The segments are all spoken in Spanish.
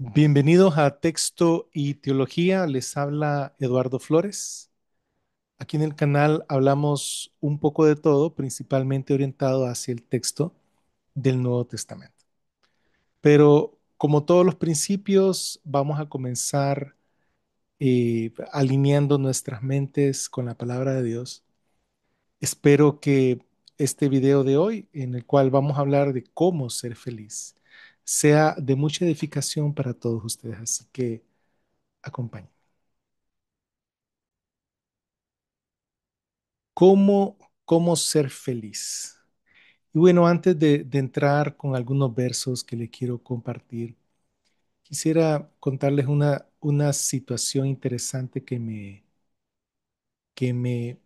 Bienvenidos a Texto y Teología. Les habla Eduardo Flores. Aquí en el canal hablamos un poco de todo, principalmente orientado hacia el texto del Nuevo Testamento. Pero como todos los principios, vamos a comenzar alineando nuestras mentes con la palabra de Dios. Espero que este video de hoy, en el cual vamos a hablar de cómo ser feliz, sea de mucha edificación para todos ustedes. Así que acompáñenme. ¿Cómo, cómo ser feliz? Y bueno, antes de entrar con algunos versos que les quiero compartir, quisiera contarles una situación interesante que me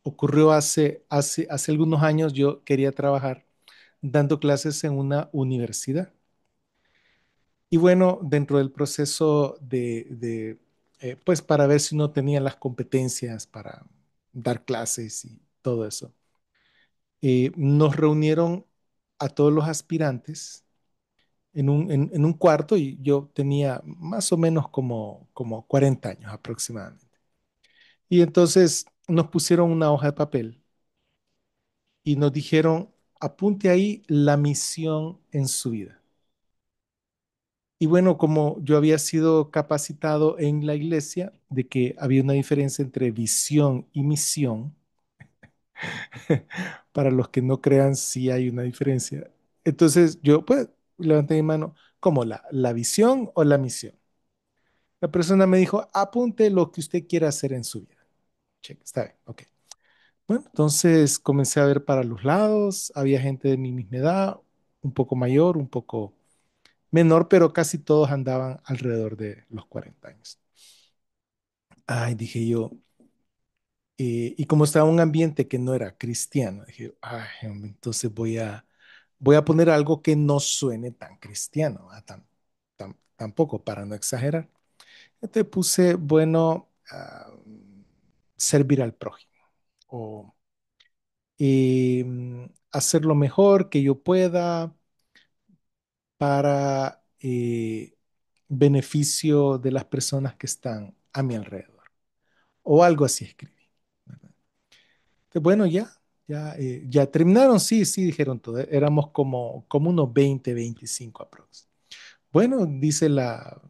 ocurrió hace algunos años. Yo quería trabajar dando clases en una universidad. Y bueno, dentro del proceso pues para ver si uno tenía las competencias para dar clases y todo eso, nos reunieron a todos los aspirantes en un cuarto y yo tenía más o menos como 40 años aproximadamente. Y entonces nos pusieron una hoja de papel y nos dijeron, apunte ahí la misión en su vida. Y bueno, como yo había sido capacitado en la iglesia de que había una diferencia entre visión y misión, para los que no crean, sí hay una diferencia. Entonces yo pues levanté mi mano, como la visión o la misión. La persona me dijo, apunte lo que usted quiera hacer en su vida. Check, está bien, ok. Bueno, entonces comencé a ver para los lados, había gente de mi misma edad, un poco mayor, un poco menor, pero casi todos andaban alrededor de los 40 años. Ay, dije yo, y como estaba en un ambiente que no era cristiano, dije, ay, hombre, entonces voy a poner algo que no suene tan cristiano, tampoco para no exagerar. Entonces puse, bueno, servir al prójimo o hacer lo mejor que yo pueda para beneficio de las personas que están a mi alrededor. O algo así escribí. ¿Verdad? Entonces, bueno, ya terminaron, sí, sí, dijeron todo. Éramos como unos 20, 25 aprox. Bueno, dice la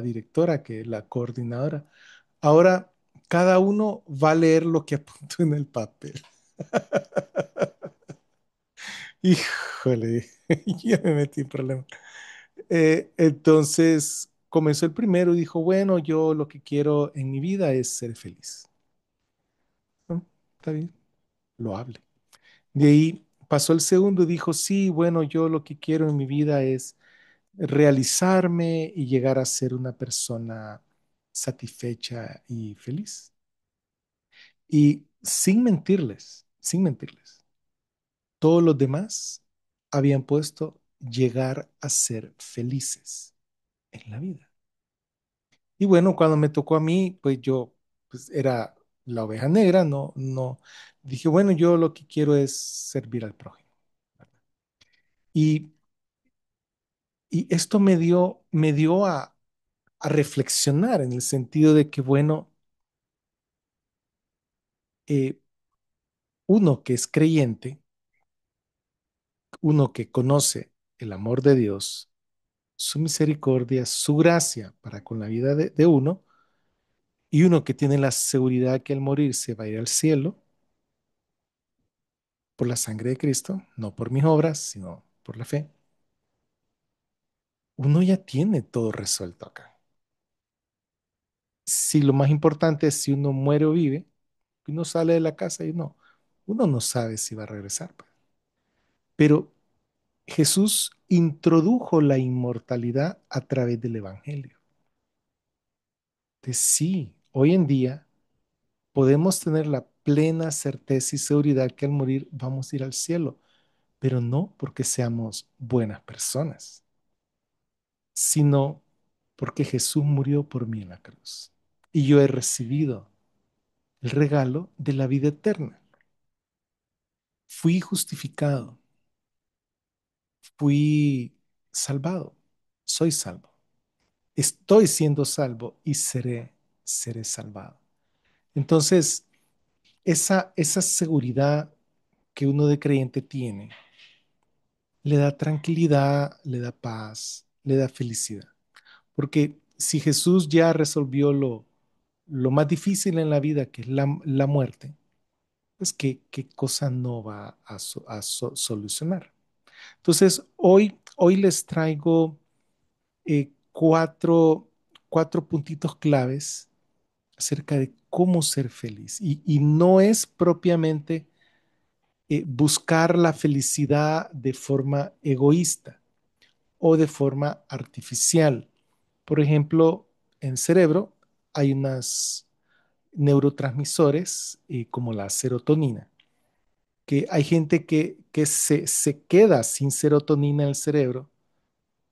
directora, que es la coordinadora, ahora cada uno va a leer lo que apuntó en el papel. Híjole, ya me metí en problemas. Entonces comenzó el primero y dijo, bueno, yo lo que quiero en mi vida es ser feliz. "Ah, está bien, lo hable. De ahí pasó el segundo y dijo, sí, bueno, yo lo que quiero en mi vida es realizarme y llegar a ser una persona satisfecha y feliz. Y sin mentirles, todos los demás habían puesto llegar a ser felices en la vida. Y bueno, cuando me tocó a mí, pues yo pues era la oveja negra, no, dije, bueno, yo lo que quiero es servir al prójimo. Y, y esto me dio a reflexionar en el sentido de que, bueno, eh, uno que es creyente, uno que conoce el amor de Dios, su misericordia, su gracia para con la vida de uno, y uno que tiene la seguridad que al morir se va a ir al cielo por la sangre de Cristo, no por mis obras, sino por la fe, uno ya tiene todo resuelto acá. Si lo más importante es si uno muere o vive, uno sale de la casa y uno no sabe si va a regresar, pues. Pero Jesús introdujo la inmortalidad a través del Evangelio. Entonces, sí, hoy en día podemos tener la plena certeza y seguridad que al morir vamos a ir al cielo, pero no porque seamos buenas personas, sino porque Jesús murió por mí en la cruz y yo he recibido el regalo de la vida eterna. Fui justificado, fui salvado. soy salvo, estoy siendo salvo y seré salvado. Entonces, esa seguridad que uno de creyente tiene, le da tranquilidad, le da paz, le da felicidad. Porque si Jesús ya resolvió lo más difícil en la vida, que es la muerte, pues qué cosa no va a solucionar. Entonces, hoy les traigo cuatro puntitos claves acerca de cómo ser feliz. Y no es propiamente buscar la felicidad de forma egoísta o de forma artificial. Por ejemplo, en el cerebro hay unos neurotransmisores como la serotonina, que hay gente que se queda sin serotonina en el cerebro.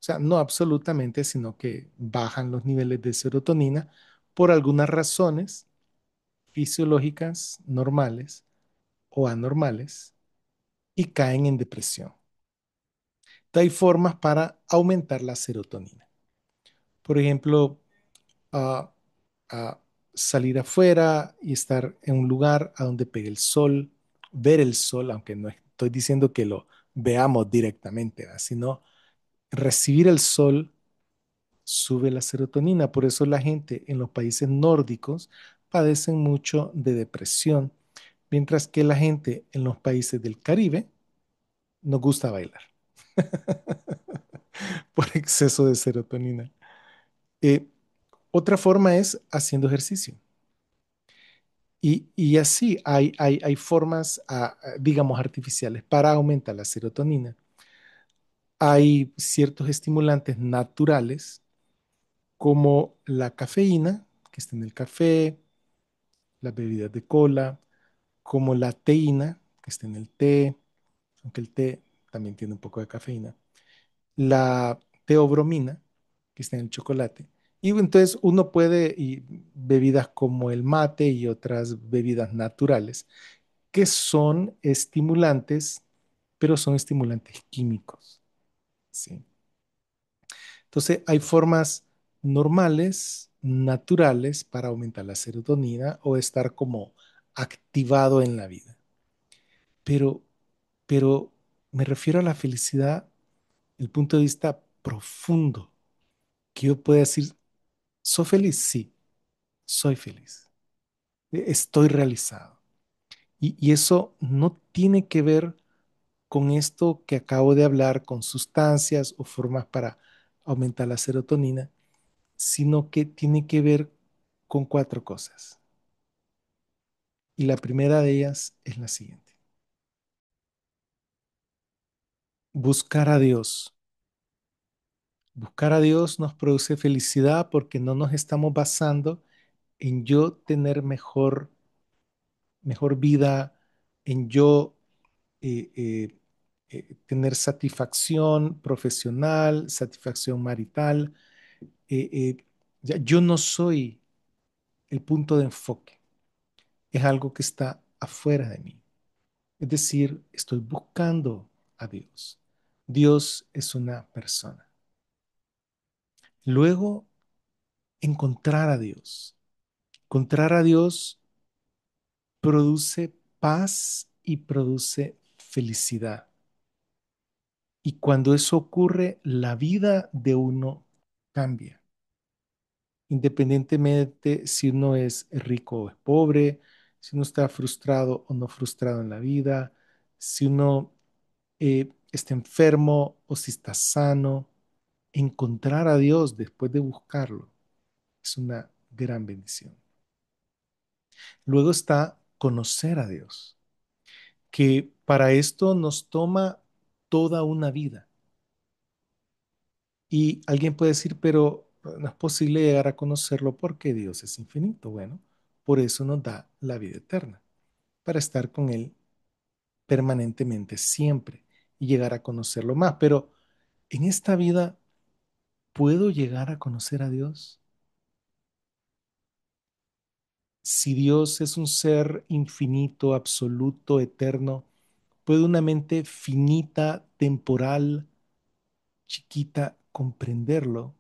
O sea, no absolutamente, sino que bajan los niveles de serotonina por algunas razones fisiológicas normales o anormales y caen en depresión. Entonces, hay formas para aumentar la serotonina. Por ejemplo, a, a salir afuera y estar en un lugar a donde pegue el sol, ver el sol, aunque no estoy diciendo que lo veamos directamente, ¿verdad? Sino recibir el sol sube la serotonina. Por eso la gente en los países nórdicos padecen mucho de depresión, mientras que la gente en los países del Caribe nos gusta bailar por exceso de serotonina. Eh, Otra forma es haciendo ejercicio. Y así hay formas, digamos, artificiales para aumentar la serotonina. Hay ciertos estimulantes naturales como la cafeína, que está en el café, las bebidas de cola, como la teína, que está en el té, aunque el té también tiene un poco de cafeína, la teobromina, que está en el chocolate. Y entonces uno puede, y bebidas como el mate y otras bebidas naturales, que son estimulantes, pero son estimulantes químicos, ¿sí? Entonces, hay formas normales, naturales, para aumentar la serotonina o estar como activado en la vida. Pero, pero me refiero a la felicidad, el punto de vista profundo, que yo pueda decir, ¿soy feliz? Sí, soy feliz. Estoy realizado. Y eso no tiene que ver con esto que acabo de hablar, con sustancias o formas para aumentar la serotonina, sino que tiene que ver con cuatro cosas. Y la primera de ellas es la siguiente. Buscar a Dios. Buscar a Dios nos produce felicidad porque no nos estamos basando en yo tener mejor vida, en yo eh, eh, tener satisfacción profesional, satisfacción marital. eh, eh, yo no soy el punto de enfoque, es algo que está afuera de mí. Es decir, estoy buscando a Dios. Dios es una persona. Luego, encontrar a Dios. Encontrar a Dios produce paz y produce felicidad. Y cuando eso ocurre, la vida de uno cambia, independientemente si uno es rico o es pobre, si uno está frustrado o no frustrado en la vida, si uno está enfermo o si está sano. Encontrar a Dios después de buscarlo es una gran bendición. Luego está conocer a Dios, que para esto nos toma toda una vida. Y alguien puede decir, pero no es posible llegar a conocerlo porque Dios es infinito. Bueno, por eso nos da la vida eterna, para estar con Él permanentemente, siempre, y llegar a conocerlo más. Pero en esta vida, ¿puedo llegar a conocer a Dios? Si Dios es un ser infinito, absoluto, eterno, ¿puede una mente finita, temporal, chiquita, comprenderlo,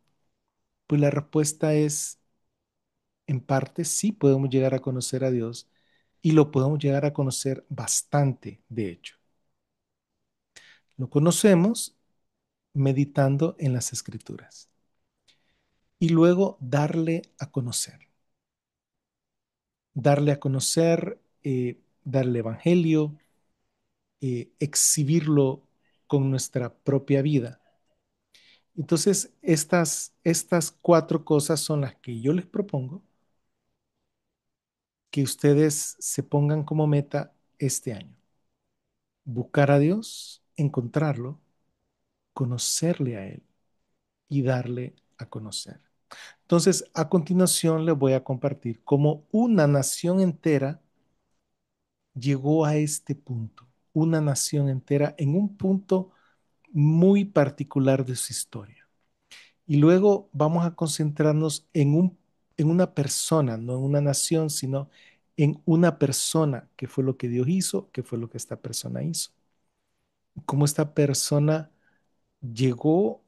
pues la respuesta es, en parte, sí podemos llegar a conocer a Dios y lo podemos llegar a conocer bastante, de hecho. Lo conocemos meditando en las escrituras y luego darle a conocer, darle evangelio, exhibirlo con nuestra propia vida. Entonces, estas cuatro cosas son las que yo les propongo que ustedes se pongan como meta este año. Buscar a Dios, encontrarlo, conocerle a Él y darle a conocer. Entonces, a continuación les voy a compartir cómo una nación entera llegó a este punto, una nación entera en un punto muy particular de su historia. Y luego vamos a concentrarnos en una persona, no en una nación, sino en una persona, que fue lo que Dios hizo, que fue lo que esta persona hizo. Cómo esta persona llegó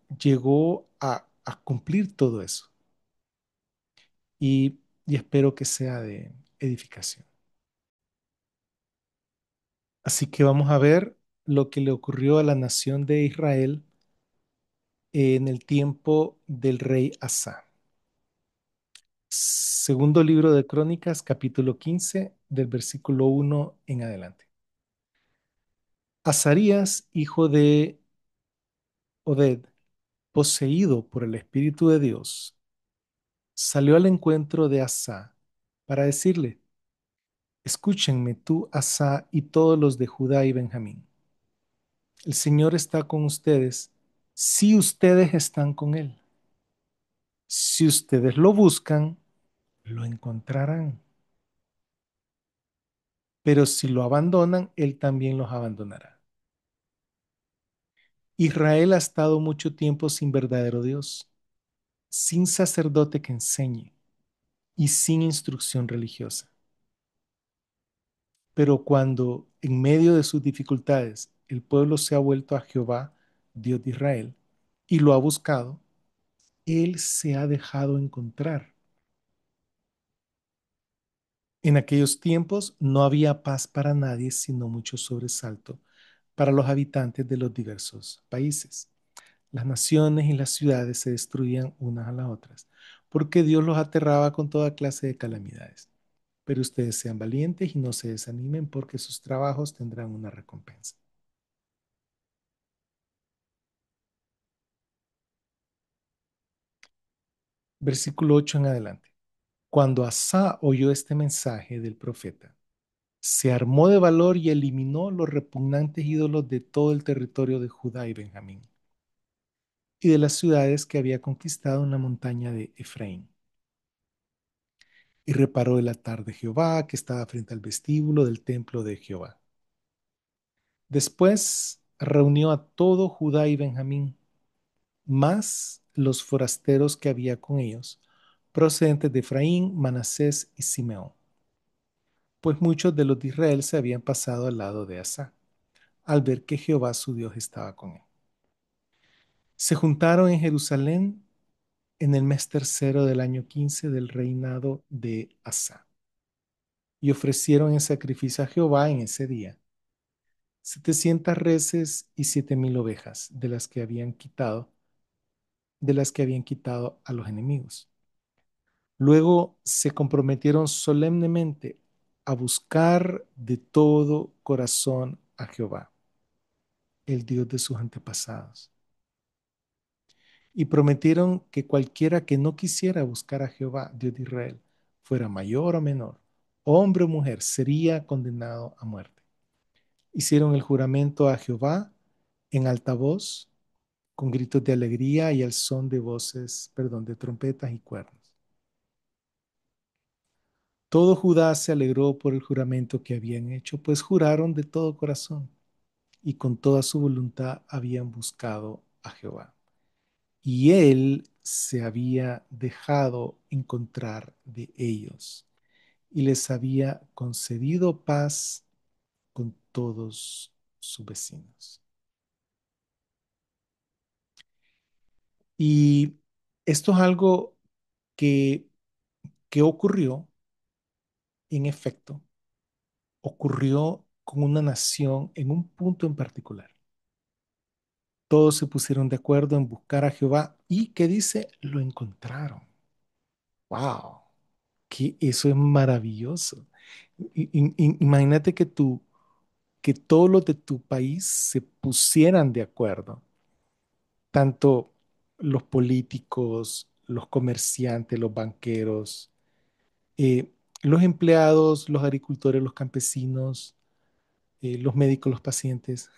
a cumplir todo eso. Y espero que sea de edificación. Así que vamos a ver lo que le ocurrió a la nación de Israel en el tiempo del rey Asa. Segundo libro de Crónicas, capítulo 15, del versículo 1 en adelante. Azarías, hijo de Oded, poseído por el Espíritu de Dios, salió al encuentro de Asa para decirle: Escúchenme tú, Asa, y todos los de Judá y Benjamín. El Señor está con ustedes si ustedes están con Él. Si ustedes lo buscan, lo encontrarán. Pero si lo abandonan, Él también los abandonará. Israel ha estado mucho tiempo sin verdadero Dios, sin sacerdote que enseñe y sin instrucción religiosa. Pero cuando, en medio de sus dificultades, el pueblo se ha vuelto a Jehová, Dios de Israel, y lo ha buscado, Él se ha dejado encontrar. En aquellos tiempos no había paz para nadie, sino mucho sobresalto para los habitantes de los diversos países. Las naciones y las ciudades se destruían unas a las otras, porque Dios los aterraba con toda clase de calamidades. Pero ustedes sean valientes y no se desanimen, porque sus trabajos tendrán una recompensa. Versículo 8 en adelante. Cuando Asa oyó este mensaje del profeta, se armó de valor y eliminó los repugnantes ídolos de todo el territorio de Judá y Benjamín y de las ciudades que había conquistado en la montaña de Efraín. Y reparó el altar de Jehová que estaba frente al vestíbulo del templo de Jehová. Después reunió a todo Judá y Benjamín, más los forasteros que había con ellos, procedentes de Efraín, Manasés y Simeón, pues muchos de los de Israel se habían pasado al lado de Asa, al ver que Jehová su Dios estaba con él. Se juntaron en Jerusalén en el mes tercero del año 15 del reinado de Asa, y ofrecieron en sacrificio a Jehová en ese día 700 reses y 7,000 ovejas de las que habían quitado a los enemigos. Luego se comprometieron solemnemente a buscar de todo corazón a Jehová, el Dios de sus antepasados. Y prometieron que cualquiera que no quisiera buscar a Jehová, Dios de Israel, fuera mayor o menor, hombre o mujer, sería condenado a muerte. Hicieron el juramento a Jehová en alta voz, con gritos de alegría y al son de voces, perdón, de trompetas y cuernos. Todo Judá se alegró por el juramento que habían hecho, pues juraron de todo corazón y con toda su voluntad habían buscado a Jehová. Y él se había dejado encontrar de ellos y les había concedido paz con todos sus vecinos. Y esto es algo que, que ocurrió, en efecto, ocurrió con una nación en un punto en particular. Todos se pusieron de acuerdo en buscar a Jehová y, ¿qué dice? Lo encontraron. ¡Wow! Que eso es maravilloso. Imagínate que todos los de tu país se pusieran de acuerdo, tanto los políticos, los comerciantes, los banqueros, los empleados, los agricultores, los campesinos, los médicos, los pacientes,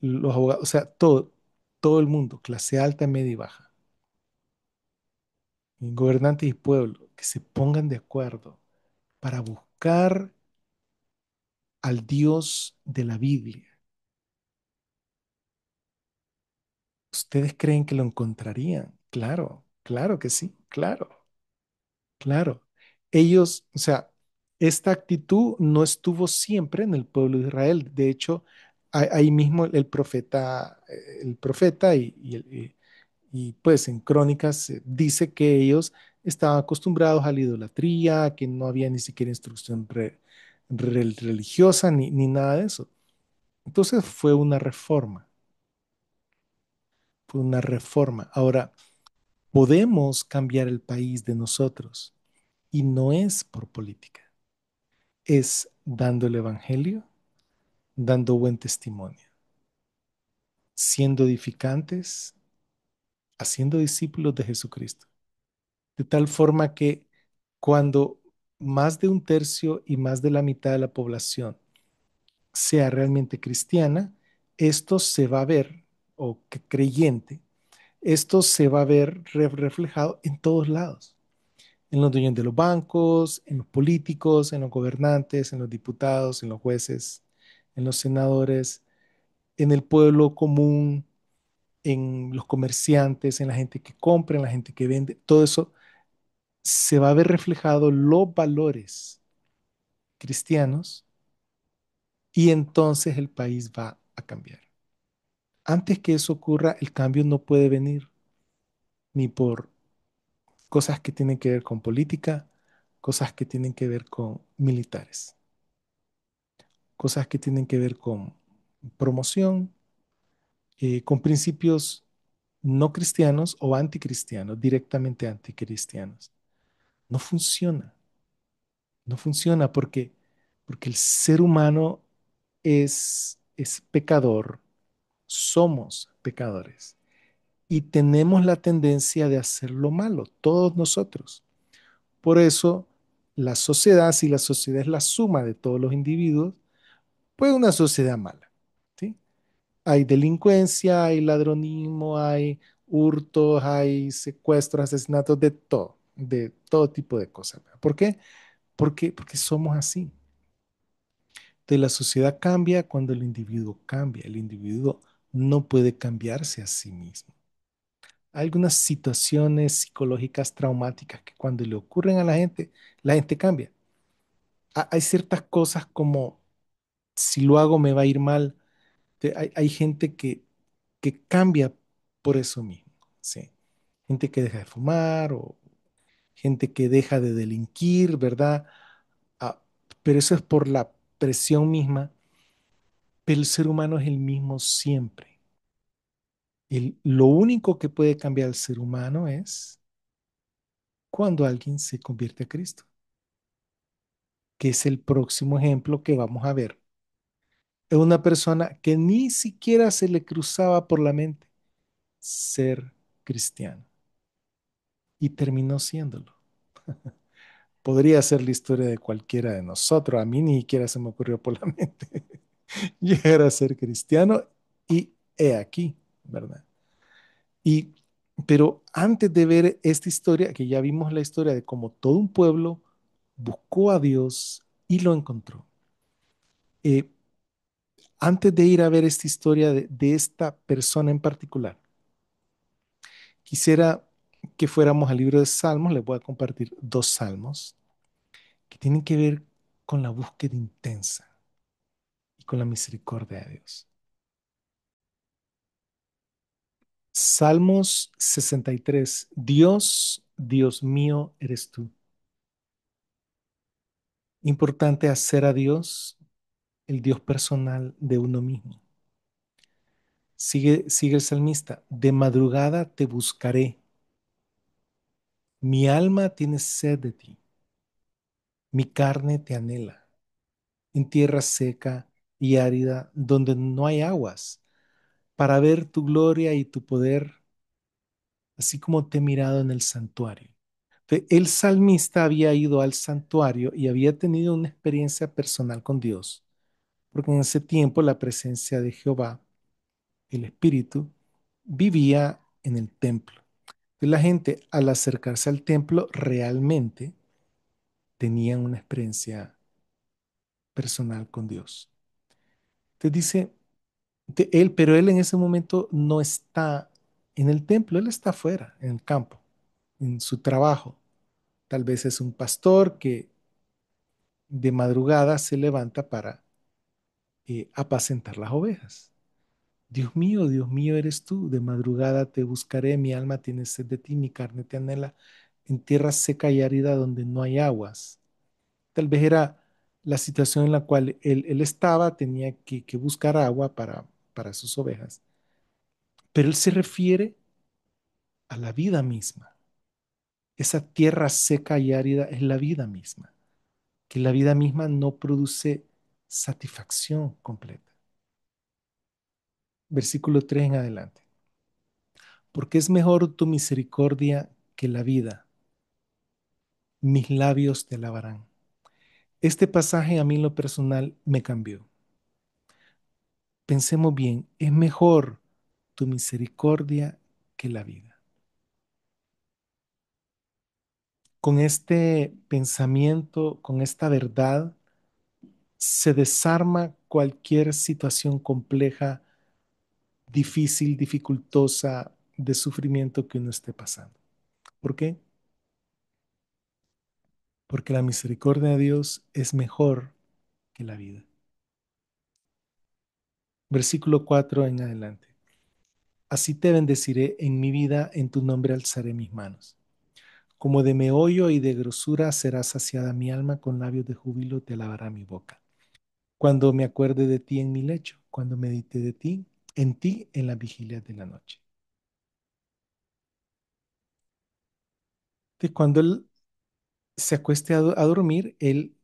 los abogados, o sea, todo el mundo, clase alta, media y baja, gobernantes y pueblo, que se pongan de acuerdo para buscar al Dios de la Biblia. ¿Ustedes creen que lo encontrarían? Claro, claro que sí, claro, claro. Ellos, o sea, esta actitud no estuvo siempre en el pueblo de Israel. De hecho, ahí mismo el profeta y, pues en Crónicas dice que ellos estaban acostumbrados a la idolatría, que no había ni siquiera instrucción religiosa ni nada de eso. Entonces fue una reforma. Ahora, podemos cambiar el país de nosotros y no es por política, es dando el evangelio, dando buen testimonio, siendo edificantes, haciendo discípulos de Jesucristo. De tal forma que cuando más de un tercio y más de la mitad de la población sea realmente cristiana, esto se va a ver, o que creyente, esto se va a ver reflejado en todos lados, en los dueños de los bancos, en los políticos, en los gobernantes, en los diputados, en los jueces, en los senadores, en el pueblo común, en los comerciantes, en la gente que compra, en la gente que vende, todo eso se va a ver reflejado los valores cristianos y entonces el país va a cambiar. Antes que eso ocurra, el cambio no puede venir ni por cosas que tienen que ver con política, cosas que tienen que ver con militares, cosas que tienen que ver con promoción, con principios no cristianos o anticristianos, directamente anticristianos. No funciona, no funciona porque el ser humano es pecador, somos pecadores y tenemos la tendencia de hacer lo malo, todos nosotros. Por eso, la sociedad, si la sociedad es la suma de todos los individuos, pues una sociedad mala, ¿sí? Hay delincuencia, hay ladronismo, hay hurtos, hay secuestros, asesinatos, de todo tipo de cosas. ¿Por qué? Porque somos así. Entonces, la sociedad cambia cuando el individuo cambia. El individuo no puede cambiarse a sí mismo. Hay algunas situaciones psicológicas traumáticas que cuando le ocurren a la gente cambia. Hay ciertas cosas como si lo hago me va a ir mal. Hay gente que cambia por eso mismo, ¿sí? Gente que deja de fumar o gente que deja de delinquir, ¿verdad? Ah, pero eso es por la presión misma, pero el ser humano es el mismo siempre. Lo único que puede cambiar al ser humano es cuando alguien se convierte a Cristo, que es el próximo ejemplo que vamos a ver. Es una persona que ni siquiera se le cruzaba por la mente ser cristiano y terminó siéndolo. Podría ser la historia de cualquiera de nosotros. A mí ni siquiera se me ocurrió por la mente llegar a ser cristiano y he aquí, ¿verdad? Y, pero antes de ver esta historia, que ya vimos la historia de cómo todo un pueblo buscó a Dios y lo encontró. Eh, Antes de ir a ver esta historia de esta persona en particular, quisiera que fuéramos al libro de Salmos. Les voy a compartir dos salmos que tienen que ver con la búsqueda intensa y con la misericordia de Dios. Salmos 63. Dios, Dios mío, eres tú. Importante hacer a Dios el Dios personal de uno mismo. Sigue el salmista. De madrugada te buscaré. Mi alma tiene sed de ti. Mi carne te anhela. En tierra seca y árida, donde no hay aguas, para ver tu gloria y tu poder, así como te he mirado en el santuario. El salmista había ido al santuario y había tenido una experiencia personal con Dios, porque en ese tiempo la presencia de Jehová, el Espíritu, vivía en el templo. La gente al acercarse al templo realmente tenían una experiencia personal con Dios. Te dice, pero él en ese momento no está en el templo, él está afuera, en el campo, en su trabajo. Tal vez es un pastor que de madrugada se levanta para apacentar las ovejas. Dios mío eres tú, de madrugada te buscaré, mi alma tiene sed de ti, mi carne te anhela en tierra seca y árida donde no hay aguas. Tal vez era la situación en la cual él estaba, tenía que buscar agua para sus ovejas, pero él se refiere a la vida misma. Esa tierra seca y árida es la vida misma, que la vida misma no produce satisfacción completa. Versículo 3 en adelante. Porque es mejor tu misericordia que la vida. Mis labios te alabarán. Este pasaje a mí en lo personal me cambió. Pensemos bien, es mejor tu misericordia que la vida. Con este pensamiento, con esta verdad, se desarma cualquier situación compleja, difícil, dificultosa, de sufrimiento que uno esté pasando. ¿Por qué? Porque la misericordia de Dios es mejor que la vida. Versículo 4 en adelante. Así te bendeciré en mi vida, en tu nombre alzaré mis manos. Como de meollo y de grosura será saciada mi alma, con labios de júbilo te alabará mi boca. Cuando me acuerde de ti en mi lecho, cuando medite de ti, en ti en la vigilia de la noche. Que cuando él se acueste a dormir, él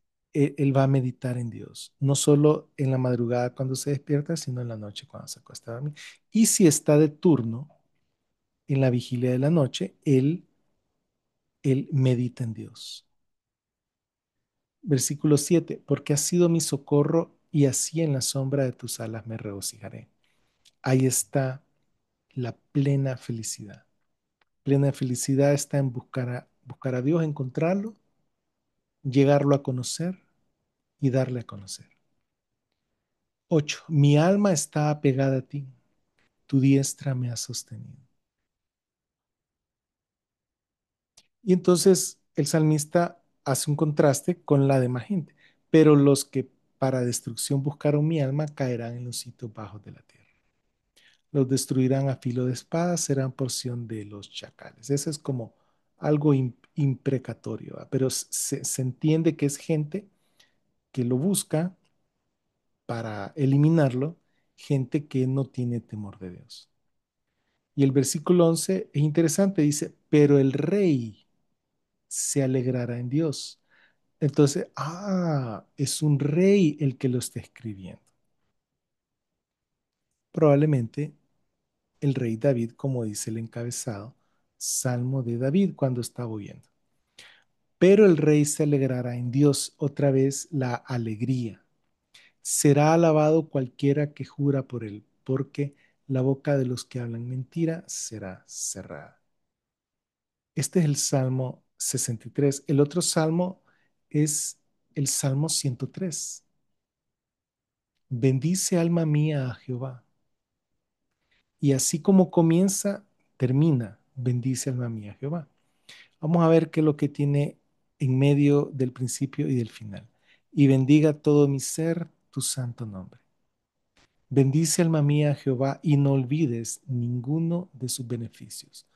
va a meditar en Dios, no solo en la madrugada cuando se despierta, sino en la noche cuando se acuesta a dormir. Y si está de turno en la vigilia de la noche, él medita en Dios. Versículo 7, porque has sido mi socorro y así en la sombra de tus alas me regocijaré. Ahí está la plena felicidad. Plena felicidad está en buscar a Dios, encontrarlo, llegarlo a conocer y darle a conocer. 8. Mi alma está apegada a ti, tu diestra me ha sostenido. Y entonces el salmista hace un contraste con la demás gente. Pero los que para destrucción buscaron mi alma caerán en los sitios bajos de la tierra. Los destruirán a filo de espada, serán porción de los chacales. Eso es como algo imprecatorio, ¿verdad? Pero se entiende que es gente que lo busca para eliminarlo, gente que no tiene temor de Dios. Y el versículo 11 es interesante, dice, pero el rey se alegrará en Dios. Entonces, es un rey el que lo está escribiendo. Probablemente el rey David, como dice el encabezado, Salmo de David cuando estaba huyendo. Pero el rey se alegrará en Dios, otra vez la alegría. Será alabado cualquiera que jura por él, porque la boca de los que hablan mentira será cerrada. Este es el Salmo 63. El otro salmo es el Salmo 103. Bendice alma mía a Jehová. Y así como comienza, termina. Bendice alma mía a Jehová. Vamos a ver qué es lo que tiene en medio del principio y del final. Y bendiga todo mi ser tu santo nombre. Bendice alma mía a Jehová y no olvides ninguno de sus beneficios.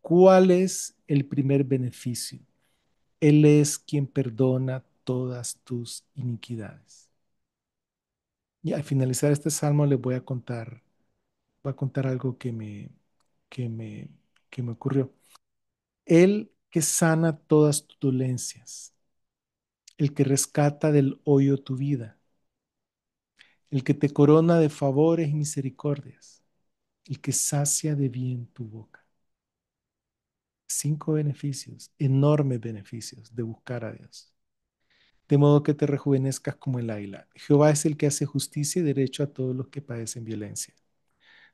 ¿Cuál es el primer beneficio? Él es quien perdona todas tus iniquidades. Y al finalizar este salmo les voy a contar algo que me, que me ocurrió. Él que sana todas tus dolencias, el que rescata del hoyo tu vida, el que te corona de favores y misericordias, el que sacia de bien tu boca. 5 beneficios, enormes beneficios de buscar a Dios. De modo que te rejuvenezcas como el águila. Jehová es el que hace justicia y derecho a todos los que padecen violencia.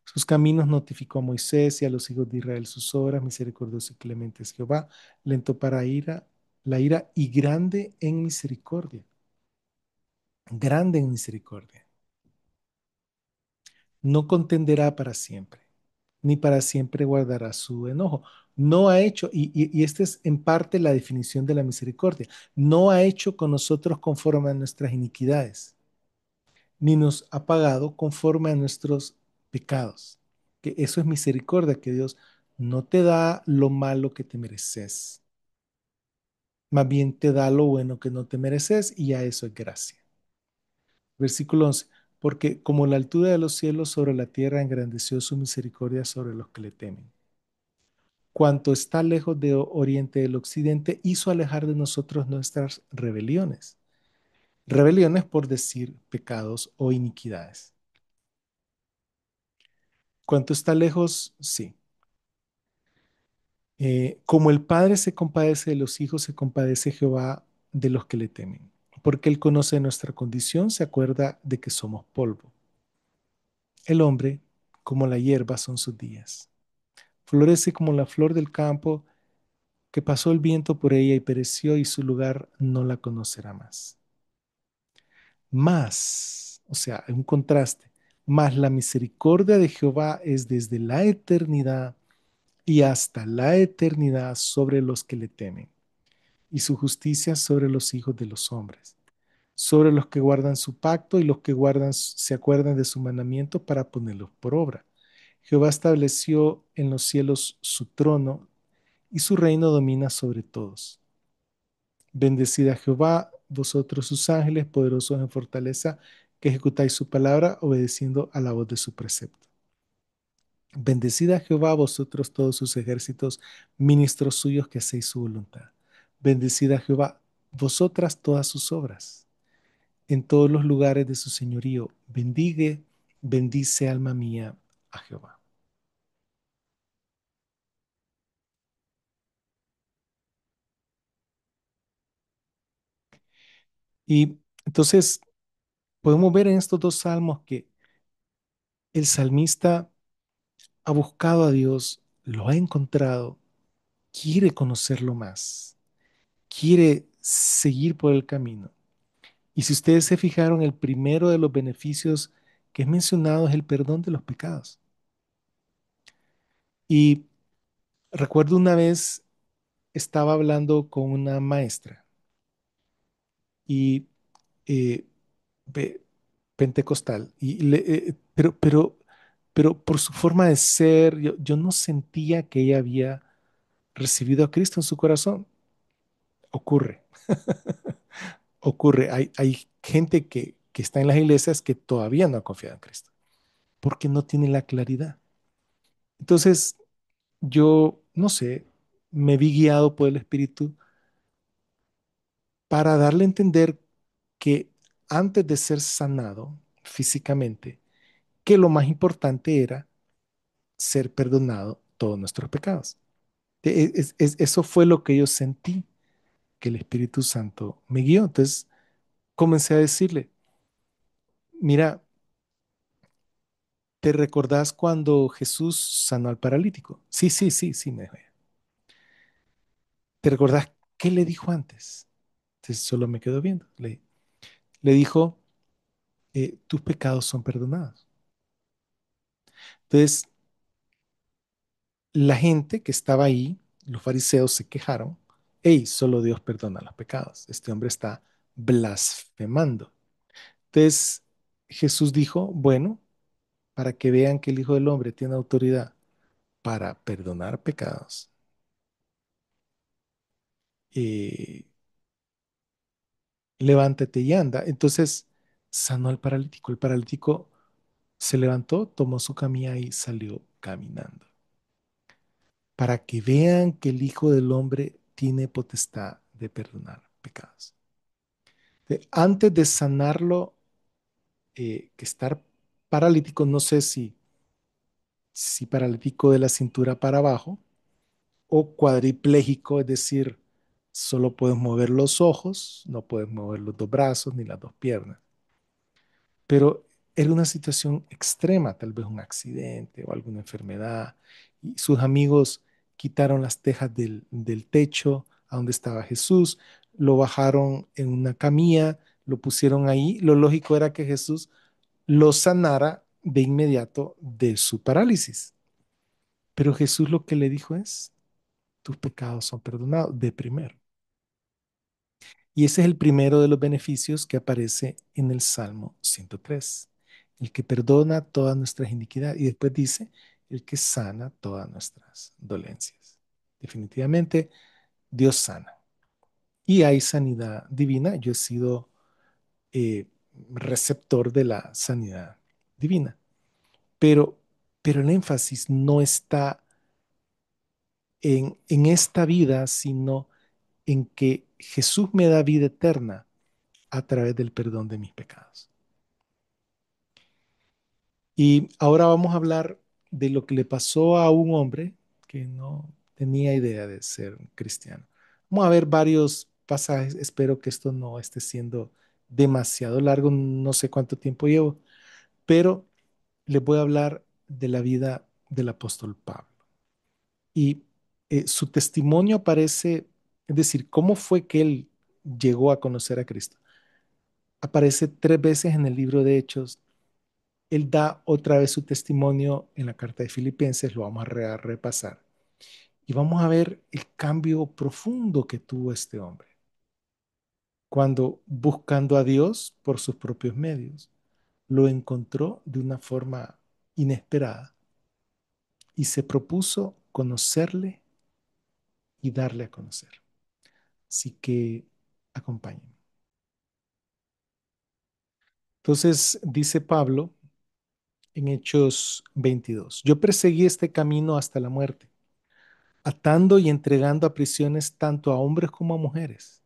Sus caminos notificó a Moisés y a los hijos de Israel sus obras, misericordioso y clemente es Jehová, lento para ira, la ira y grande en misericordia. Grande en misericordia. No contenderá para siempre, ni para siempre guardará su enojo. No ha hecho, y esta es en parte la definición de la misericordia, no ha hecho con nosotros conforme a nuestras iniquidades, ni nos ha pagado conforme a nuestros pecados. Que eso es misericordia, que Dios no te da lo malo que te mereces, más bien te da lo bueno que no te mereces y a eso es gracia. Versículo 11. Porque como la altura de los cielos sobre la tierra engrandeció su misericordia sobre los que le temen. Cuanto está lejos de oriente del occidente, hizo alejar de nosotros nuestras rebeliones. Rebeliones por decir pecados o iniquidades. Cuanto está lejos, sí. Como el Padre se compadece de los hijos, se compadece Jehová de los que le temen. Porque Él conoce nuestra condición, se acuerda de que somos polvo. El hombre, como la hierba, son sus días. Florece como la flor del campo, que pasó el viento por ella y pereció, y su lugar no la conocerá más. Más, o sea, hay un contraste, más la misericordia de Jehová es desde la eternidad y hasta la eternidad sobre los que le temen, y su justicia sobre los hijos de los hombres, sobre los que guardan su pacto y los que guardan, se acuerdan de su mandamiento para ponerlos por obra. Jehová estableció en los cielos su trono y su reino domina sobre todos. Bendecid a Jehová, vosotros sus ángeles, poderosos en fortaleza, que ejecutáis su palabra, obedeciendo a la voz de su precepto. Bendecid a Jehová, vosotros todos sus ejércitos, ministros suyos que hacéis su voluntad. Bendecid a Jehová, vosotras todas sus obras, en todos los lugares de su señorío. Bendigue, bendice alma mía a Jehová. Y entonces podemos ver en estos dos salmos que el salmista ha buscado a Dios, lo ha encontrado, quiere conocerlo más, quiere seguir por el camino. Y si ustedes se fijaron, el primero de los beneficios que es mencionado es el perdón de los pecados. Y recuerdo una vez estaba hablando con una maestra y eh, pentecostal, pero por su forma de ser, yo no sentía que ella había recibido a Cristo en su corazón. Ocurre, ocurre. Hay gente que está en las iglesias que todavía no ha confiado en Cristo, porque no tiene la claridad. Entonces, yo, no sé, me vi guiado por el Espíritu para darle a entender que antes de ser sanado físicamente, que lo más importante era ser perdonado todos nuestros pecados. Eso fue lo que yo sentí, que el Espíritu Santo me guió. Entonces comencé a decirle, mira, ¿te recordás cuando Jesús sanó al paralítico? Sí, sí, sí, sí, me dijo ella. ¿Te recordás qué le dijo antes? Entonces solo me quedo viendo. Le dijo, tus pecados son perdonados. Entonces, la gente que estaba ahí, los fariseos se quejaron, hey, solo Dios perdona los pecados. Este hombre está blasfemando. Entonces, Jesús dijo, bueno, para que vean que el Hijo del Hombre tiene autoridad para perdonar pecados, eh, levántate y anda. Entonces sanó al paralítico. El paralítico se levantó, tomó su camilla y salió caminando. Para que vean que el Hijo del Hombre tiene potestad de perdonar pecados. Antes de sanarlo, que estar paralítico, no sé si paralítico de la cintura para abajo o cuadripléjico, es decir, solo puedes mover los ojos, no puedes mover los dos brazos ni las dos piernas. Pero era una situación extrema, tal vez un accidente o alguna enfermedad. Y sus amigos quitaron las tejas del techo a donde estaba Jesús, lo bajaron en una camilla, lo pusieron ahí. Lo lógico era que Jesús lo sanara de inmediato de su parálisis. Pero Jesús lo que le dijo es, tus pecados son perdonados de primero. Y ese es el primero de los beneficios que aparece en el Salmo 103. El que perdona todas nuestras iniquidades. Y después dice, el que sana todas nuestras dolencias. Definitivamente, Dios sana. Y hay sanidad divina. Yo he sido eh, receptor de la sanidad divina. Pero, pero el énfasis no está en esta vida, sino en que Jesús me da vida eterna a través del perdón de mis pecados. Y ahora vamos a hablar de lo que le pasó a un hombre que no tenía idea de ser cristiano. Vamos a ver varios pasajes. Espero que esto no esté siendo demasiado largo. No sé cuánto tiempo llevo, pero les voy a hablar de la vida del apóstol Pablo. Y su testimonio aparece, es decir, cómo fue que él llegó a conocer a Cristo. Aparece 3 veces en el libro de Hechos. Él da otra vez su testimonio en la carta de Filipenses, lo vamos a repasar. Y vamos a ver el cambio profundo que tuvo este hombre cuando buscando a Dios por sus propios medios, lo encontró de una forma inesperada y se propuso conocerle y darle a conocer. Así que acompáñenme. Entonces dice Pablo en Hechos 22, yo perseguí este camino hasta la muerte, atando y entregando a prisiones tanto a hombres como a mujeres,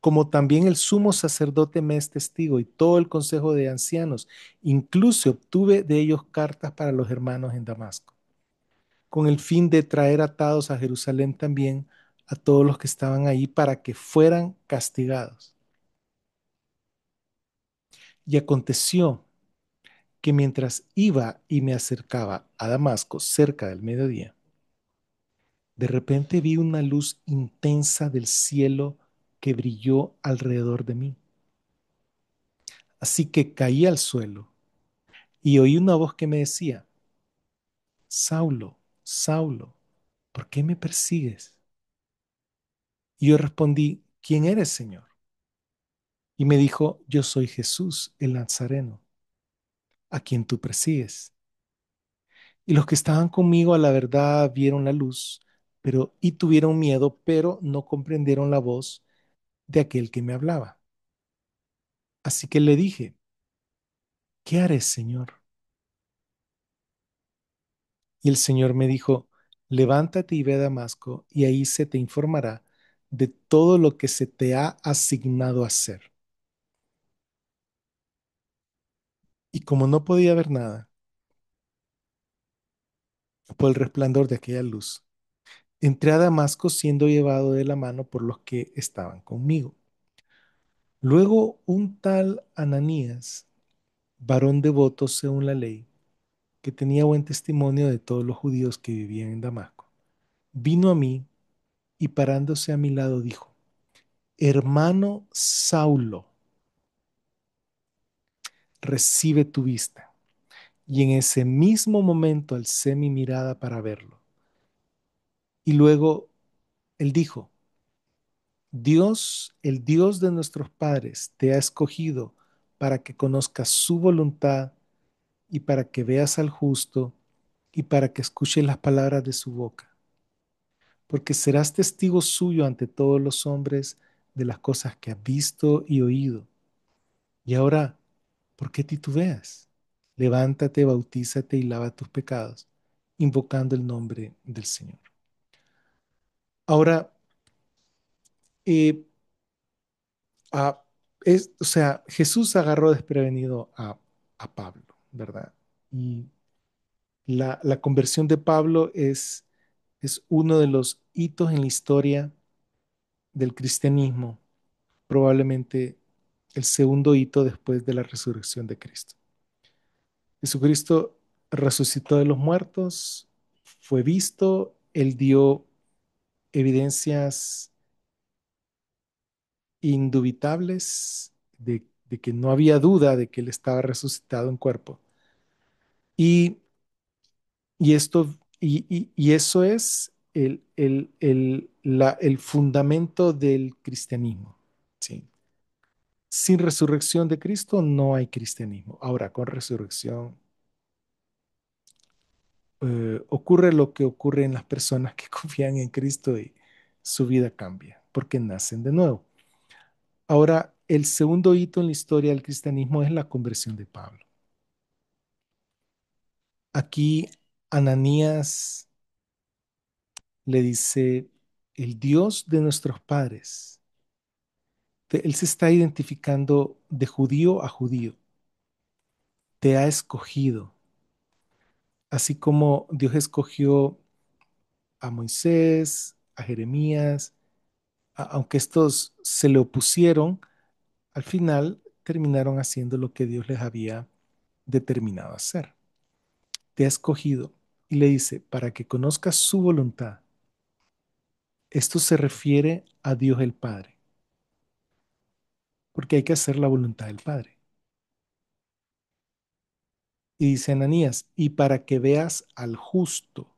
como también el sumo sacerdote me es testigo y todo el consejo de ancianos. Incluso obtuve de ellos cartas para los hermanos en Damasco, con el fin de traer atados a Jerusalén también a todos los que estaban ahí para que fueran castigados. Y aconteció que mientras iba y me acercaba a Damasco cerca del mediodía, de repente vi una luz intensa del cielo que brilló alrededor de mí. Así que caí al suelo y oí una voz que me decía, Saulo, Saulo, ¿por qué me persigues? Y yo respondí, ¿quién eres, Señor? Y me dijo, yo soy Jesús, el Nazareno, a quien tú persigues. Y los que estaban conmigo a la verdad vieron la luz, pero y tuvieron miedo, pero no comprendieron la voz de aquel que me hablaba. Así que le dije, ¿qué haré, Señor? Y el Señor me dijo, levántate y ve a Damasco, y ahí se te informará de todo lo que se te ha asignado hacer. Y como no podía ver nada por el resplandor de aquella luz, entré a Damasco siendo llevado de la mano por los que estaban conmigo. Luego un tal Ananías, varón devoto según la ley, que tenía buen testimonio de todos los judíos que vivían en Damasco, vino a mí y parándose a mi lado dijo, hermano Saulo, recibe tu vista. Y en ese mismo momento alcé mi mirada para verlo. Y luego él dijo, Dios, el Dios de nuestros padres, te ha escogido para que conozcas su voluntad y para que veas al justo y para que escuches las palabras de su boca, porque serás testigo suyo ante todos los hombres de las cosas que has visto y oído. Y ahora, ¿por qué titubeas? Levántate, bautízate y lava tus pecados, invocando el nombre del Señor. Ahora, eh, a- o sea, Jesús agarró desprevenido a Pablo, ¿verdad? Y la conversión de Pablo es uno de los hitos en la historia del cristianismo, probablemente el segundo hito después de la resurrección de Cristo. Jesucristo resucitó de los muertos, fue visto, él dio evidencias indubitables de que no había duda de que él estaba resucitado en cuerpo. Y, y esto, y eso es el fundamento del cristianismo. ¿Sí? Sin resurrección de Cristo no hay cristianismo. Ahora, con resurrección ocurre lo que ocurre en las personas que confían en Cristo y su vida cambia porque nacen de nuevo. Ahora, el segundo hito en la historia del cristianismo es la conversión de Pablo. Aquí Ananías le dice, el Dios de nuestros padres, él se está identificando de judío a judío, te ha escogido, así como Dios escogió a Moisés, a Jeremías, aunque estos se le opusieron, al final terminaron haciendo lo que Dios les había determinado hacer. Te ha escogido y le dice, para que conozcas su voluntad. Esto se refiere a Dios el Padre, porque hay que hacer la voluntad del Padre. Y dice Ananías, y para que veas al justo.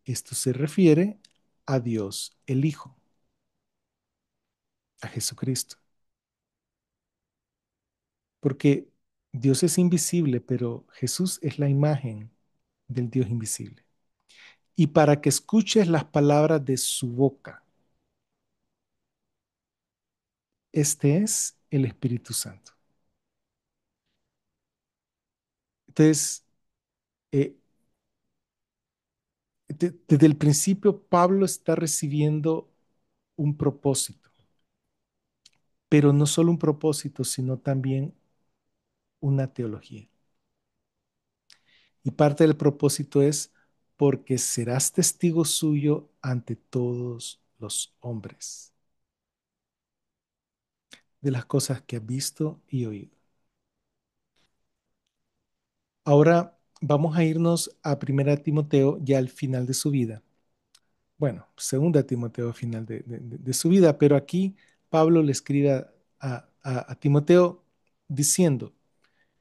Esto se refiere a Dios el Hijo, a Jesucristo, porque Dios es invisible, pero Jesús es la imagen del Dios invisible. Y para que escuches las palabras de su boca. Este es el Espíritu Santo. Entonces, eh, desde el principio, Pablo está recibiendo un propósito, pero no solo un propósito, sino también una teología. Y parte del propósito es porque serás testigo suyo ante todos los hombres de las cosas que has visto y oído. Ahora vamos a irnos a Primera Timoteo ya al final de su vida. Bueno, Segunda Timoteo al final de su vida, pero aquí Pablo le escribe a Timoteo diciendo,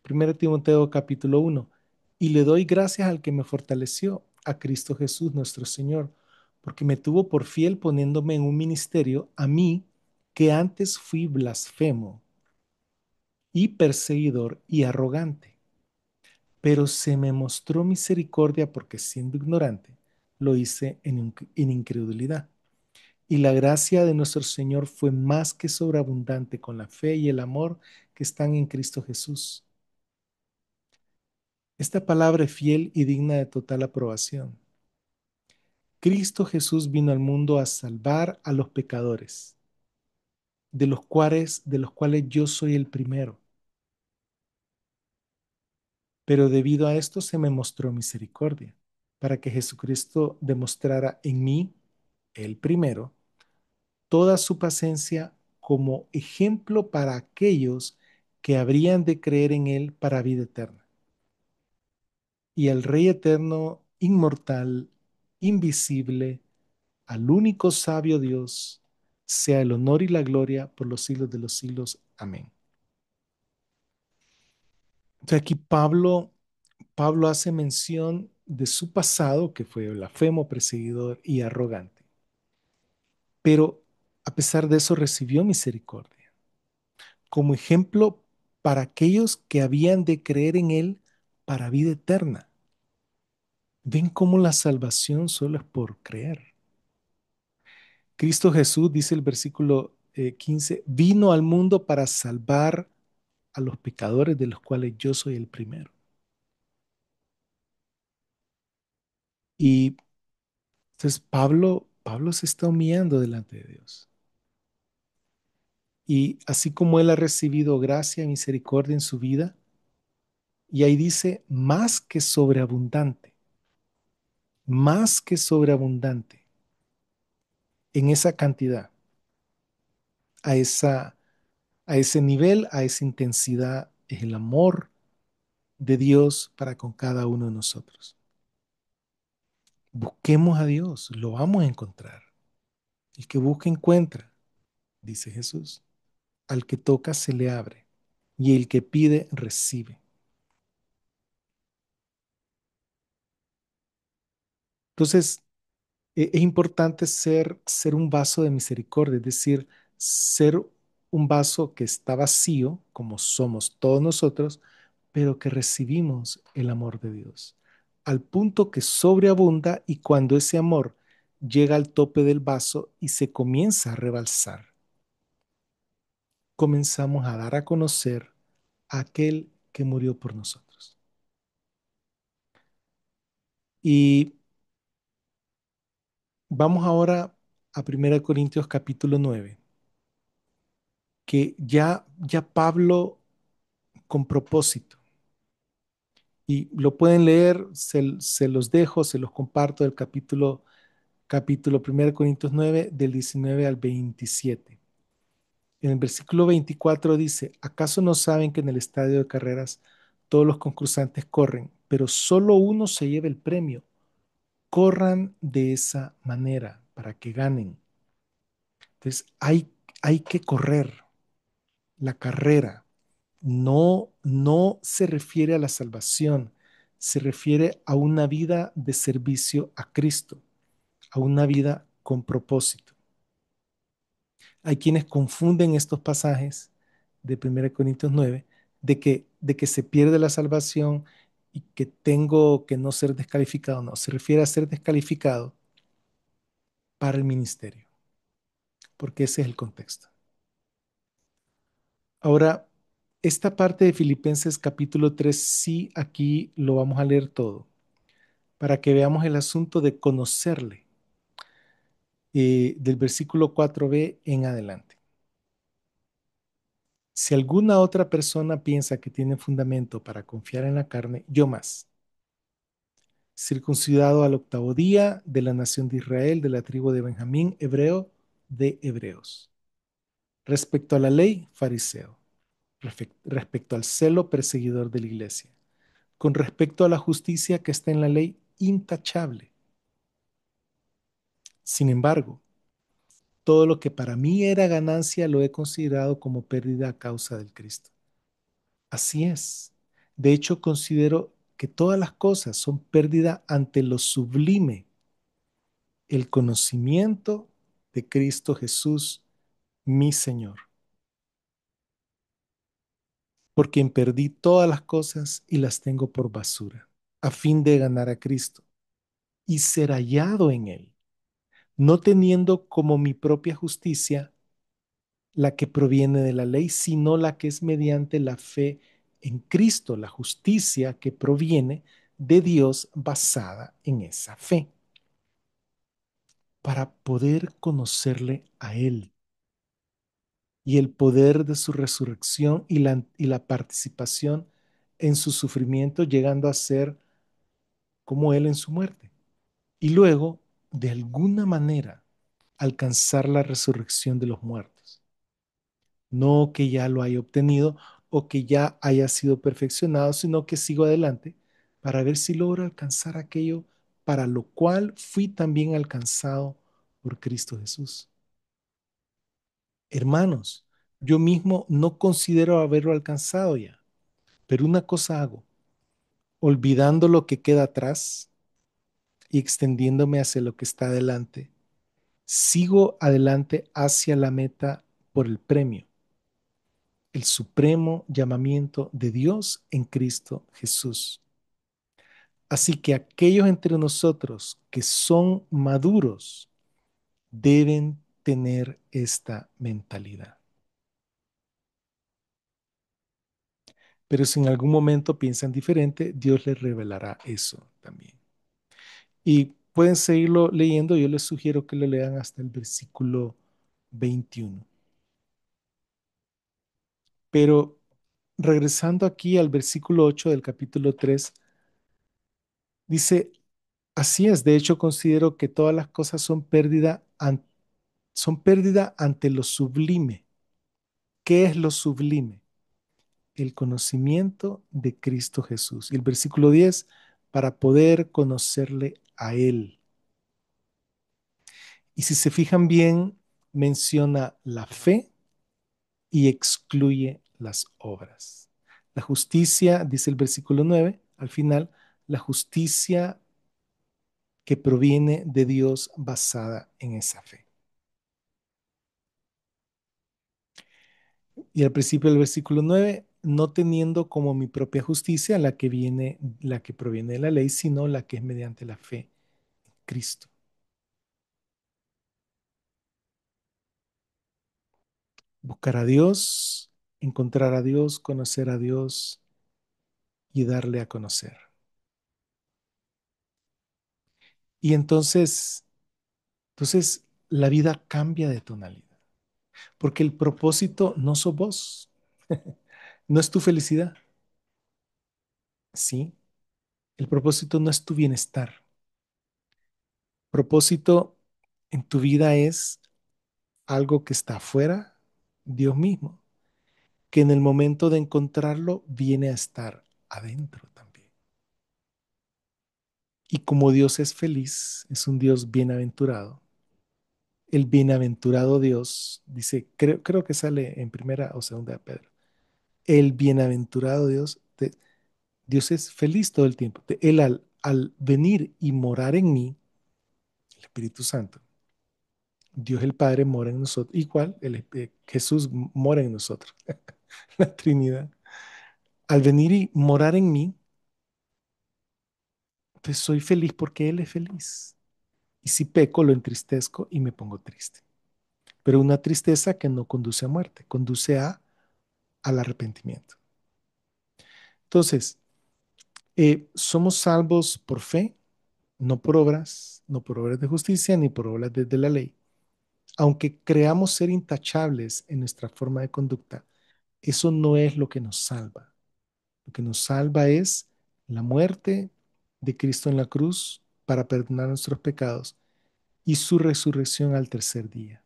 Primera Timoteo capítulo 1, y le doy gracias al que me fortaleció, a Cristo Jesús nuestro Señor, porque me tuvo por fiel poniéndome en un ministerio a mí que antes fui blasfemo y perseguidor y arrogante, pero se me mostró misericordia porque siendo ignorante lo hice en incredulidad. Y la gracia de nuestro Señor fue más que sobreabundante con la fe y el amor que están en Cristo Jesús. Esta palabra es fiel y digna de total aprobación. Cristo Jesús vino al mundo a salvar a los pecadores, de los cuales yo soy el primero. Pero debido a esto se me mostró misericordia, para que Jesucristo demostrara en mí, el primero, toda su paciencia como ejemplo para aquellos que habrían de creer en Él para vida eterna. Y al Rey eterno, inmortal, invisible, al único sabio Dios, sea el honor y la gloria por los siglos de los siglos. Amén. Entonces aquí Pablo hace mención de su pasado, que fue blasfemo, perseguidor y arrogante. Pero a pesar de eso recibió misericordia como ejemplo para aquellos que habían de creer en él para vida eterna. Ven cómo la salvación solo es por creer. Cristo Jesús, dice el versículo 15, vino al mundo para salvar a los pecadores, de los cuales yo soy el primero. Y entonces Pablo se está humillando delante de Dios. Y así como él ha recibido gracia y misericordia en su vida, y ahí dice, más que sobreabundante, en esa cantidad, a, esa, a ese nivel, a esa intensidad, es el amor de Dios para con cada uno de nosotros. Busquemos a Dios, lo vamos a encontrar. El que busca encuentra, dice Jesús. Al que toca se le abre y el que pide recibe. Entonces, es importante ser un vaso de misericordia, es decir, ser un vaso que está vacío, como somos todos nosotros, pero que recibimos el amor de Dios, al punto que sobreabunda y cuando ese amor llega al tope del vaso y se comienza a rebalsar, comenzamos a dar a conocer a aquel que murió por nosotros. Y vamos ahora a 1 Corintios capítulo 9, que ya Pablo con propósito, y lo pueden leer, se los dejo, se los comparto del capítulo 1 Corintios 9 del 19 al 27. En el versículo 24 dice, ¿acaso no saben que en el estadio de carreras todos los concursantes corren, pero solo uno se lleva el premio? Corran de esa manera para que ganen. Entonces hay que correr la carrera. No se refiere a la salvación, se refiere a una vida de servicio a Cristo, a una vida con propósito. Hay quienes confunden estos pasajes de 1 Corintios 9 de que se pierde la salvación y que tengo que no ser descalificado. No, se refiere a ser descalificado para el ministerio, porque ese es el contexto. Ahora, esta parte de Filipenses capítulo 3 sí, aquí lo vamos a leer todo, para que veamos el asunto de conocerle, del versículo 4b en adelante. Si alguna otra persona piensa que tiene fundamento para confiar en la carne, yo más, circuncidado al octavo día, de la nación de Israel, de la tribu de Benjamín, hebreo de hebreos. Respecto a la ley, fariseo. Respecto al celo, perseguidor de la iglesia. Con respecto a la justicia que está en la ley, intachable. Sin embargo, todo lo que para mí era ganancia lo he considerado como pérdida a causa del Cristo. Así es. De hecho, considero que todas las cosas son pérdida ante lo sublime, el conocimiento de Cristo Jesús, mi Señor, por quien perdí todas las cosas y las tengo por basura, a fin de ganar a Cristo y ser hallado en Él, no teniendo como mi propia justicia la que proviene de la ley, sino la que es mediante la fe en Cristo, la justicia que proviene de Dios basada en esa fe, para poder conocerle a Él y el poder de su resurrección y la participación en su sufrimiento, llegando a ser como Él en su muerte. Y luego, de alguna manera, alcanzar la resurrección de los muertos. No que ya lo haya obtenido o que ya haya sido perfeccionado, sino que sigo adelante para ver si logro alcanzar aquello para lo cual fui también alcanzado por Cristo Jesús. Hermanos, yo mismo no considero haberlo alcanzado ya, pero una cosa hago, olvidando lo que queda atrás y extendiéndome hacia lo que está adelante, sigo adelante hacia la meta por el premio, el supremo llamamiento de Dios en Cristo Jesús. Así que aquellos entre nosotros que son maduros deben tener esta mentalidad. Pero si en algún momento piensan diferente, Dios les revelará eso también. Y pueden seguirlo leyendo, yo les sugiero que lo lean hasta el versículo 21. Pero regresando aquí al versículo 8 del capítulo 3, dice, así es, de hecho considero que todas las cosas son pérdida ante lo sublime. ¿Qué es lo sublime? El conocimiento de Cristo Jesús. Y el versículo 10, para poder conocerle a Él. Y si se fijan bien, menciona la fe y excluye las obras. La justicia, dice el versículo 9, al final, la justicia que proviene de Dios basada en esa fe. Y al principio del versículo 9, no teniendo como mi propia justicia la que proviene de la ley, sino la que es mediante la fe en Cristo. Buscar a Dios, encontrar a Dios, conocer a Dios y darle a conocer. Y entonces la vida cambia de tonalidad, porque el propósito no sos vos, no es tu felicidad, ¿sí? El propósito no es tu bienestar. Propósito en tu vida es algo que está afuera, Dios mismo, que en el momento de encontrarlo viene a estar adentro también. Y como Dios es feliz, es un Dios bienaventurado. El bienaventurado Dios, dice, creo que sale en primera o segunda de Pedro. El bienaventurado Dios, Dios es feliz todo el tiempo. Él al venir y morar en mí, el Espíritu Santo, Dios el Padre mora en nosotros, igual Jesús mora en nosotros, la Trinidad. Al venir y morar en mí, pues soy feliz porque Él es feliz. Y si peco, lo entristezco y me pongo triste. Pero una tristeza que no conduce a muerte, conduce al arrepentimiento. Entonces, somos salvos por fe, no por obras de justicia ni por obras de la ley. Aunque creamos ser intachables en nuestra forma de conducta, eso no es lo que nos salva. Lo que nos salva es la muerte de Cristo en la cruz para perdonar nuestros pecados y su resurrección al tercer día.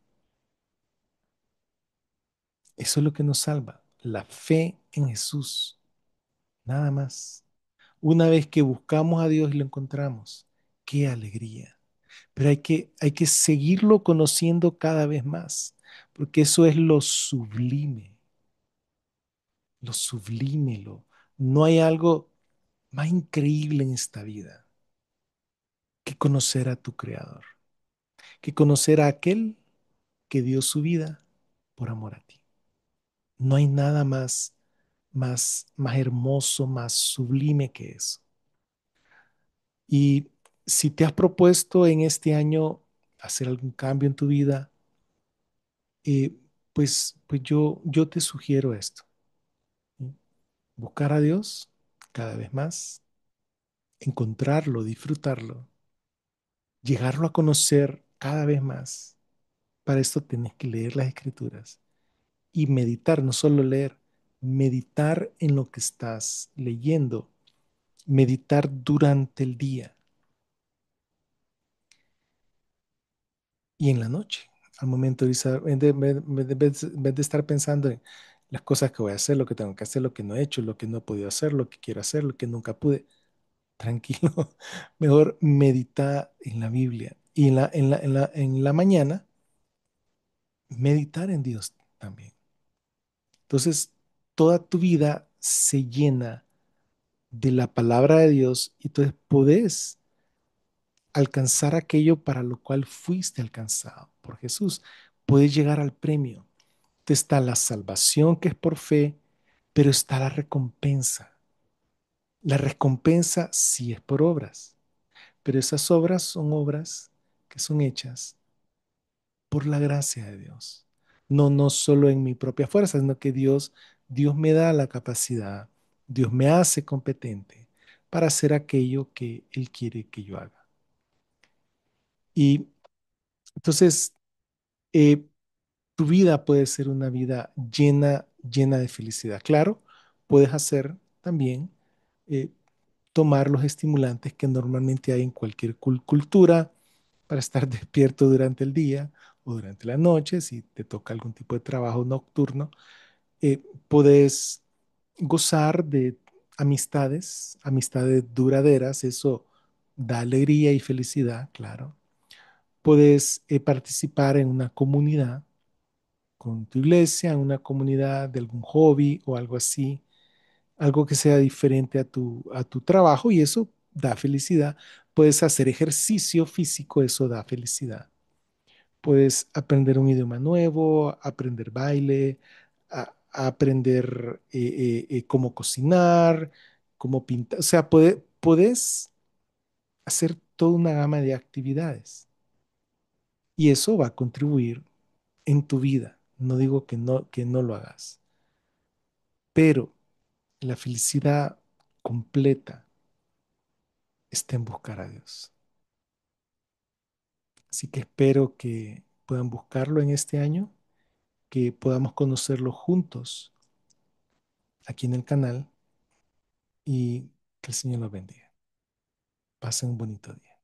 Eso es lo que nos salva, la fe en Jesús, nada más. Una vez que buscamos a Dios y lo encontramos, qué alegría. Pero hay que seguirlo conociendo cada vez más, porque eso es lo sublime, no hay algo más increíble en esta vida que conocer a tu Creador, que conocer a aquel que dio su vida por amor a ti. No hay nada más hermoso, más sublime que eso. Y si te has propuesto en este año hacer algún cambio en tu vida, eh, pues yo te sugiero esto, ¿sí? Buscar a Dios cada vez más, encontrarlo, disfrutarlo, llegarlo a conocer cada vez más. Para esto tienes que leer las escrituras y meditar, no solo leer, meditar en lo que estás leyendo, meditar durante el día y en la noche, al momento de irse en vez de estar pensando en las cosas que voy a hacer, lo que tengo que hacer, lo que no he hecho, lo que no he podido hacer, lo que quiero hacer, lo que nunca pude. Tranquilo, mejor medita en la Biblia y en la mañana meditar en Dios también. Entonces, toda tu vida se llena de la palabra de Dios y entonces podés alcanzar aquello para lo cual fuiste alcanzado por Jesús. Puedes llegar al premio. Entonces está la salvación que es por fe, pero está la recompensa. La recompensa sí es por obras, pero esas obras son obras que son hechas por la gracia de Dios. No, no solo en mi propia fuerza, sino que Dios me da la capacidad, Dios me hace competente para hacer aquello que Él quiere que yo haga. Y entonces, eh, tu vida puede ser una vida llena, llena de felicidad. Claro, puedes hacer también, eh, tomar los estimulantes que normalmente hay en cualquier cultura para estar despierto durante el día o durante la noche, si te toca algún tipo de trabajo nocturno. Puedes gozar de amistades, amistades duraderas, eso da alegría y felicidad, claro. Puedes participar en una comunidad con tu iglesia, en una comunidad de algún hobby o algo así, algo que sea diferente a tu trabajo y eso da felicidad. Puedes hacer ejercicio físico, eso da felicidad. Puedes aprender un idioma nuevo, aprender baile, a aprender cómo cocinar, cómo pintar. O sea, puedes hacer toda una gama de actividades y eso va a contribuir en tu vida. No digo que no lo hagas, pero la felicidad completa está en buscar a Dios. Así que espero que puedan buscarlo en este año, que podamos conocerlo juntos aquí en el canal y que el Señor los bendiga. Pasen un bonito día.